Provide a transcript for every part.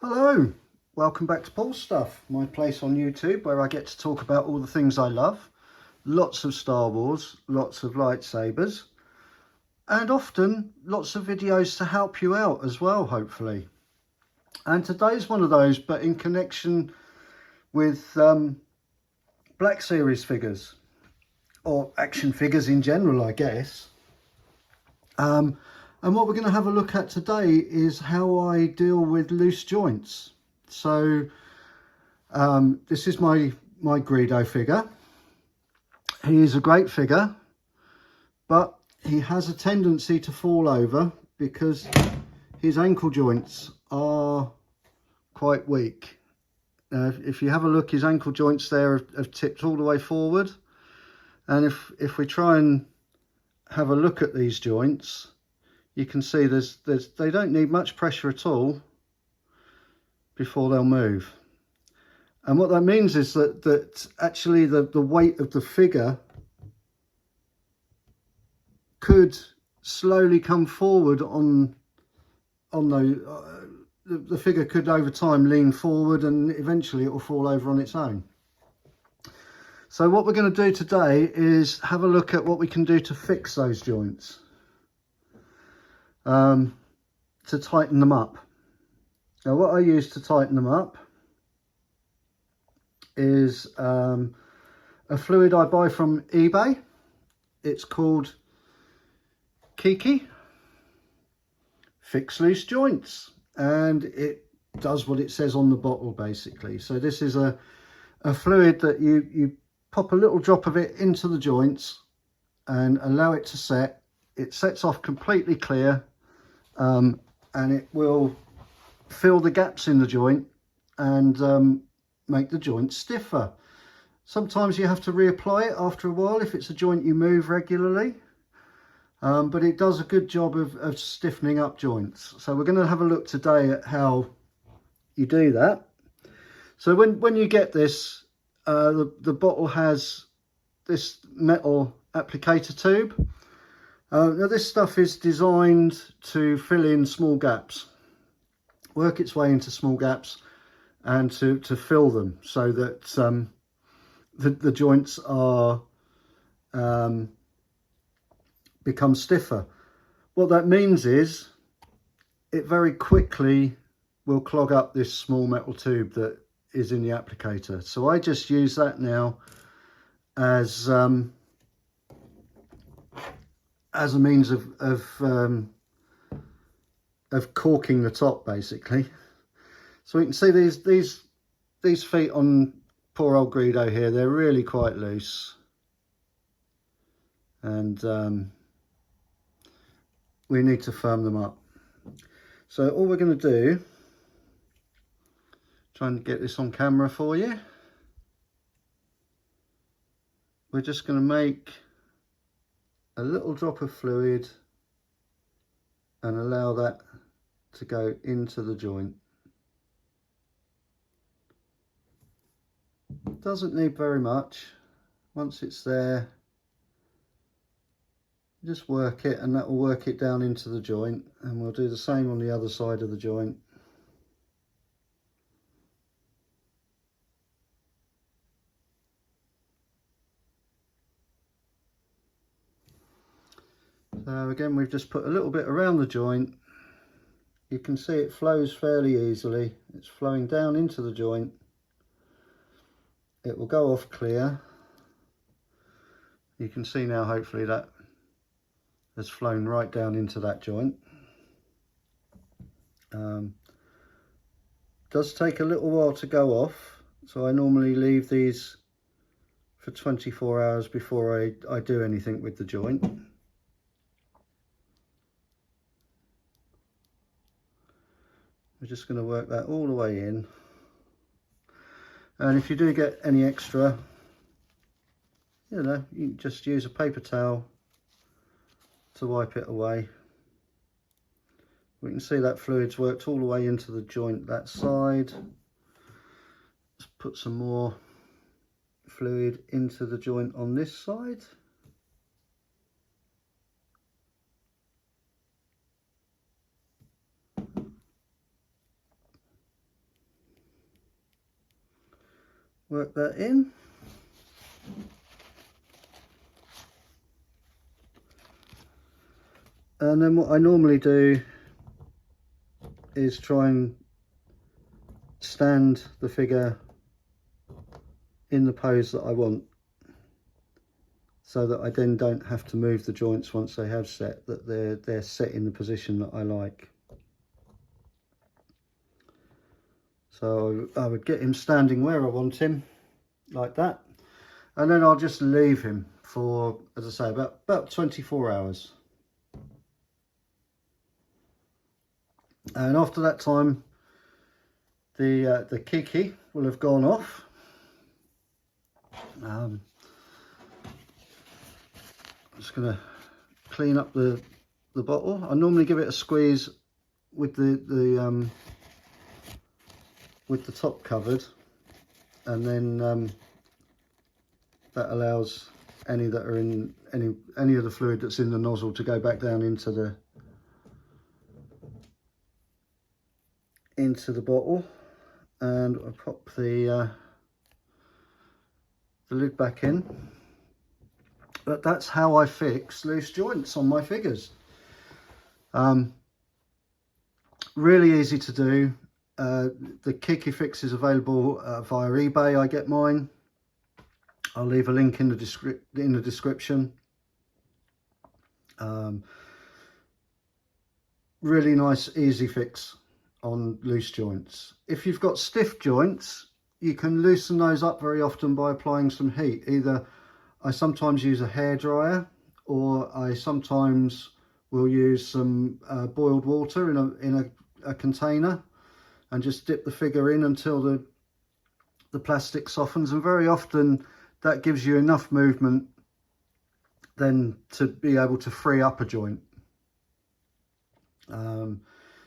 Hello, welcome back to Paul's Stuff, my place on YouTube where I get to talk about all the things I love. Lots of Star Wars, lots of lightsabers, and often lots of videos to help you out as well, hopefully. And today's one of those, but in connection with Black Series figures, or action figures in general, I guess. And what we're going to have a look at today is how I deal with loose joints. So this is my Greedo figure. He is a great figure, but he has a tendency to fall over because his ankle joints are quite weak. If you have a look, his ankle joints there have tipped all the way forward. And if we try and have a look at these joints, you can see they don't need much pressure at all before they'll move. And what that means is that actually the weight of the figure could slowly come forward on the figure could over time lean forward, and eventually it will fall over on its own. So what we're going to do today is have a look at what we can do to fix those joints, to tighten them up. Now what I use to tighten them up is a fluid I buy from eBay. It's called Kiki Fix Loose Joints, and it does what it says on the bottle basically. So this is a fluid that you pop a little drop of it into the joints and allow it to set. It sets off completely clear, and it will fill the gaps in the joint and make the joint stiffer. Sometimes you have to reapply it after a while if it's a joint you move regularly, but it does a good job of stiffening up joints. So we're going to have a look today at how you do that. So when you get this, the bottle has this metal applicator tube. Now this stuff is designed to fill in small gaps, work its way into small gaps, and to fill them so that the joints are become stiffer. What that means is it very quickly will clog up this small metal tube that is in the applicator. So I just use that now as a means of corking the top basically. So we can see these feet on poor old Greedo here, they're really quite loose, and we need to firm them up. So all we're going to do, try and get this on camera for you, we're just going to make a little drop of fluid and allow that to go into the joint. Doesn't need very much. Once it's there, just work it, and that will work it down into the joint, and we'll do the same on the other side of the joint. So again, we've just put a little bit around the joint. You can see it flows fairly easily. It's flowing down into the joint. It will go off clear. You can see now, hopefully, that has flown right down into that joint. Does take a little while to go off, so I normally leave these for 24 hours before I do anything with the joint. We're just going to work that all the way in. And if you do get any extra, you know, you can just use a paper towel to wipe it away. We can see that fluid's worked all the way into the joint that side. Let's put some more fluid into the joint on this side. work that in. And then what I normally do is try and stand the figure in the pose that I want, so that I then don't have to move the joints once they have set, that they're set in the position that I like. So I would get him standing where I want him, like that, and then I'll just leave him for, as I say, about 24 hours. And after that time, the Kiki will have gone off. I'm just going to clean up the bottle. I normally give it a squeeze with the top covered, and then that allows any that are in any of the fluid that's in the nozzle to go back down into the bottle. And I pop the lid back in. But that's how I fix loose joints on my figures. Really easy to do. The Kiki fix is available via eBay. I get mine. I'll leave a link in the description. Really nice, easy fix on loose joints. If you've got stiff joints, you can loosen those up very often by applying some heat. Either I sometimes use a hairdryer, or I sometimes will use some boiled water in a container, and just dip the figure in until the plastic softens, and very often that gives you enough movement then to be able to free up a joint.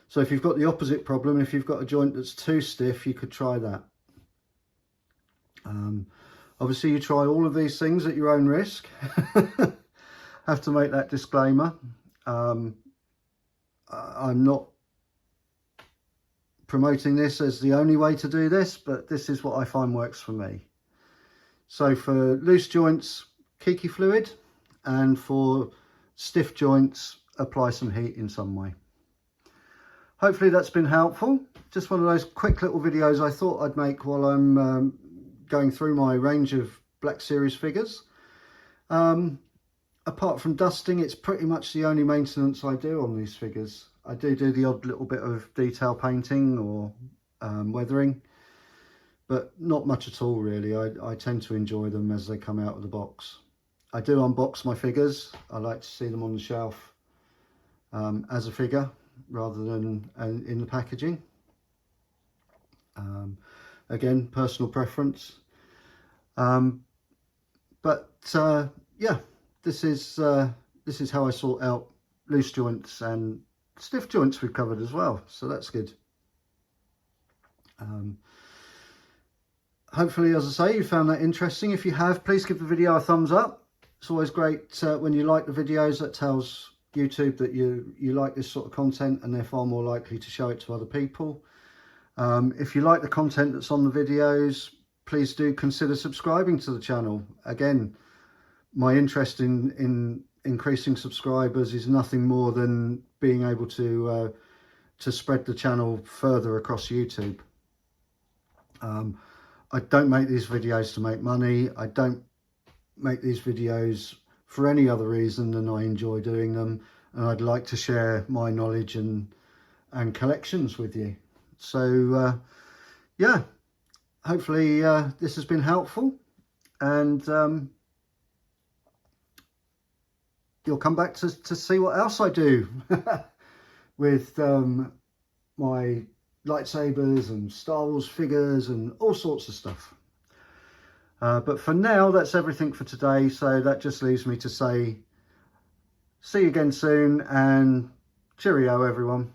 So if you've got the opposite problem, if you've got a joint that's too stiff, you could try that. Obviously you try all of these things at your own risk. Have to make that disclaimer. I'm not promoting this as the only way to do this, but this is what I find works for me. So for loose joints, Kiki fluid, and for stiff joints, apply some heat in some way. Hopefully that's been helpful. Just one of those quick little videos I thought I'd make while I'm going through my range of Black Series figures. Apart from dusting, it's pretty much the only maintenance I do on these figures. I do the odd little bit of detail painting or weathering, but not much at all really. I tend to enjoy them as they come out of the box. I do unbox my figures. I like to see them on the shelf as a figure rather than in the packaging. Again, personal preference. But yeah, this is how I sort out loose joints, and stiff joints we've covered as well, so that's good. Hopefully, as I say, you found that interesting. If you have, please give the video a thumbs up. It's always great when you like the videos. That tells YouTube that you like this sort of content, and they're far more likely to show it to other people. If you like the content that's on the videos, please do consider subscribing to the channel. Again, my interest in increasing subscribers is nothing more than being able to spread the channel further across YouTube. I don't make these videos to make money. I don't make these videos for any other reason than I enjoy doing them, and I'd like to share my knowledge and collections with you. So yeah, hopefully this has been helpful, and you'll come back to see what else I do with my lightsabers and Star Wars figures and all sorts of stuff. But for now, that's everything for today. So that just leaves me to say, see you again soon, and cheerio, everyone.